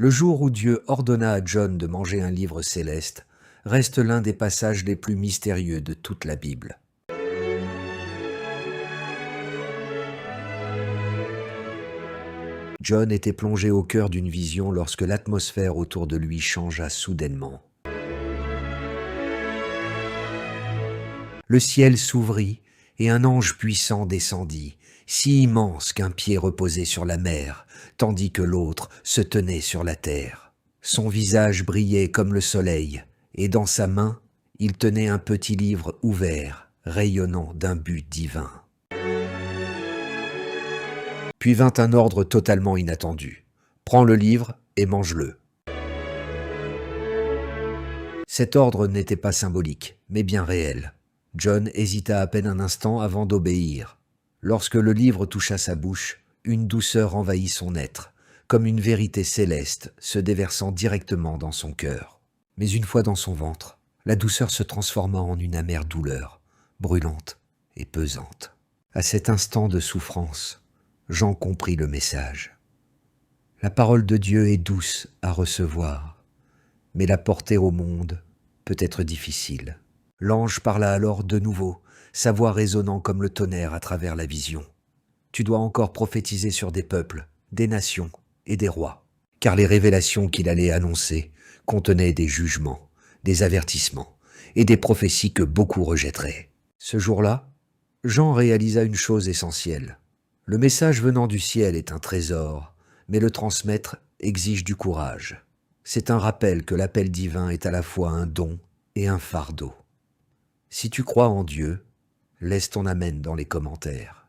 Le jour où Dieu ordonna à John de manger un livre céleste reste l'un des passages les plus mystérieux de toute la Bible. John était plongé au cœur d'une vision lorsque l'atmosphère autour de lui changea soudainement. Le ciel s'ouvrit et un ange puissant descendit, si immense qu'un pied reposait sur la mer, tandis que l'autre se tenait sur la terre. Son visage brillait comme le soleil, et dans sa main, il tenait un petit livre ouvert, rayonnant d'un but divin. Puis vint un ordre totalement inattendu. « Prends le livre et mange-le. » Cet ordre n'était pas symbolique, mais bien réel. John hésita à peine un instant avant d'obéir. Lorsque le livre toucha sa bouche, une douceur envahit son être, comme une vérité céleste se déversant directement dans son cœur. Mais une fois dans son ventre, la douceur se transforma en une amère douleur, brûlante et pesante. À cet instant de souffrance, Jean comprit le message. La parole de Dieu est douce à recevoir, mais la porter au monde peut être difficile. L'ange parla alors de nouveau, sa voix résonnant comme le tonnerre à travers la vision. Tu dois encore prophétiser sur des peuples, des nations et des rois, car les révélations qu'il allait annoncer contenaient des jugements, des avertissements et des prophéties que beaucoup rejetteraient. Ce jour-là, Jean réalisa une chose essentielle. Le message venant du ciel est un trésor, mais le transmettre exige du courage. C'est un rappel que l'appel divin est à la fois un don et un fardeau. Si tu crois en Dieu, laisse ton amen dans les commentaires.